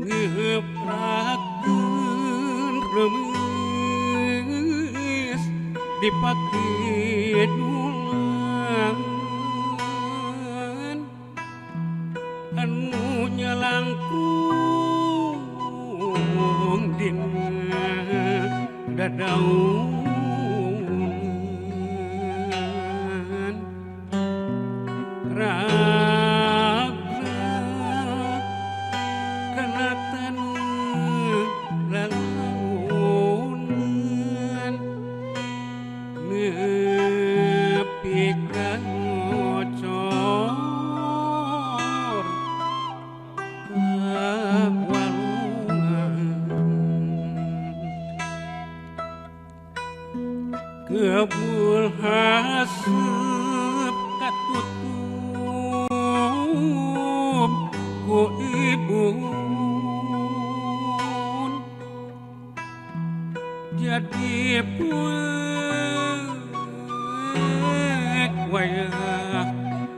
ngeprakeun remis dipake dulan anu nyalangkung dina dadaunan raga kanatan lalaunan nepi ka ngocor kebul hasep katutup ku ibun jadi puek wayah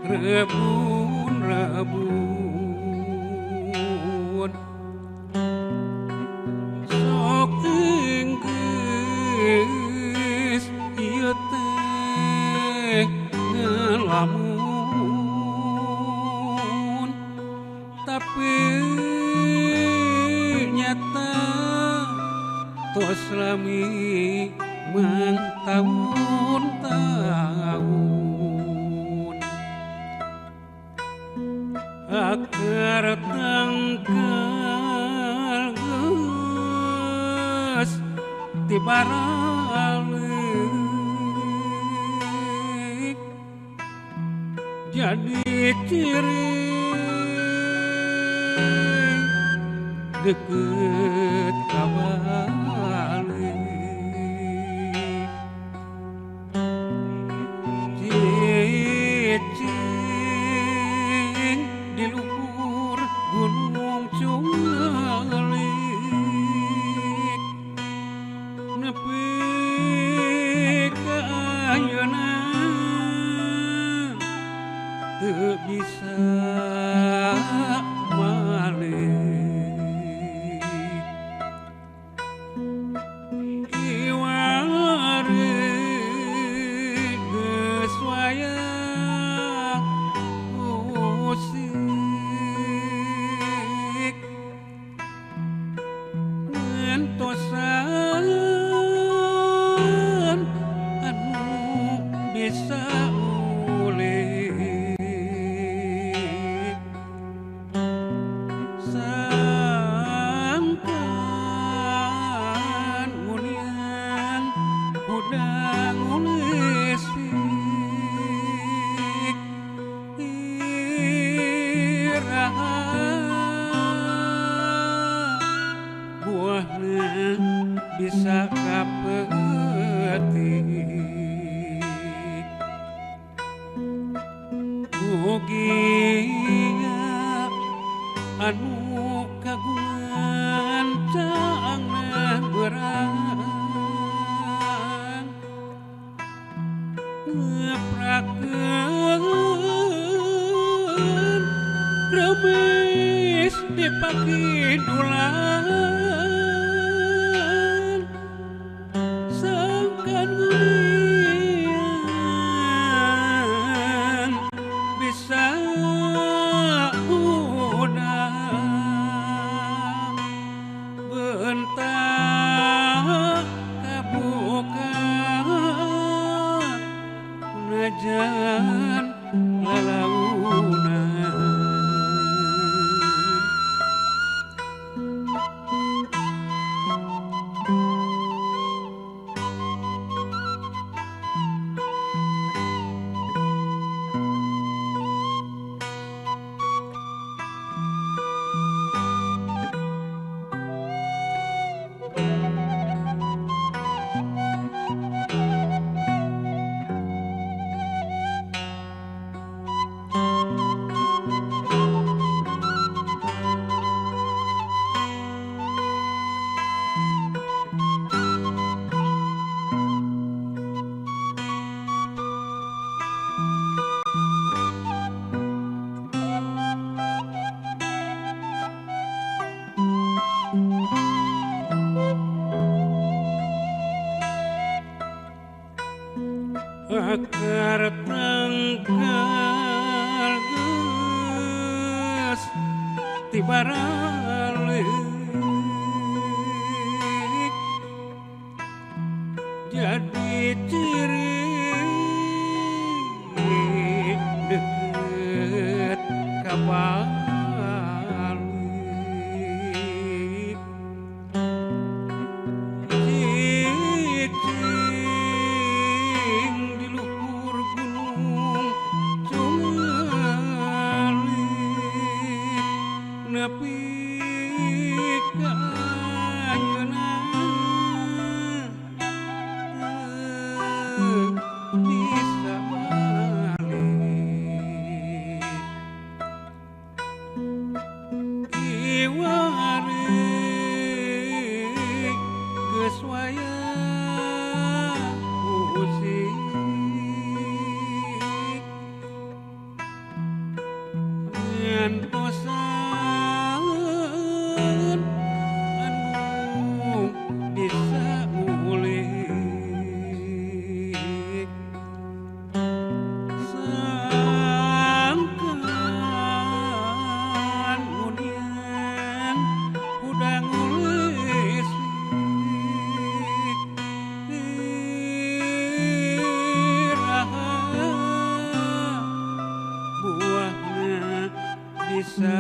rebun sok inggris ieu teh ngelamun tapi nyata tos lami mang tahun-tahun akar tangkal geus tibaralik jadi ciri deket kabalik cicing di luhur gunung cungalik nepi ka ayeuna teu bisa malih kiwari geus wayah musik ngentosan anu bisa ulih sangkan munian udang ulisik iraha buahna bisa kapetik mugia anu kagungan caangna berang ngeprakeun remis dipake dulan sangkan ngulian bisa udang bentak kabuka najan lalaunan akar tangkal geus tibaralik jadi ciri deket kabalik cicing di luhur gunung cumalik nepi ka ayeuna bisa balik kiwarik geus wayah usik ngantosan anu bisa ulik sangkan unian udah ngulis iraha buahna bisa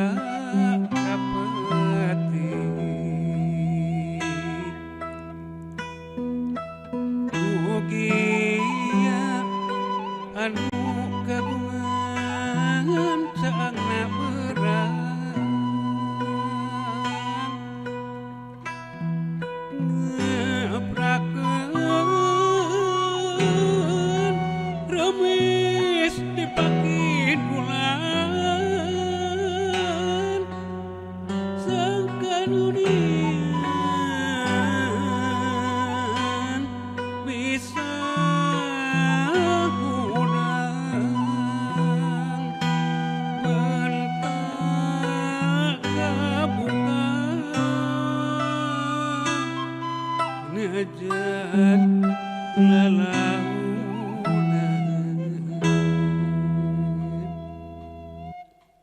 kapetik mugia anu kagungan saangna berang ngeprakeun remis dipakin bulan sangkan unian bisa urang bentak kabuka ngejat lala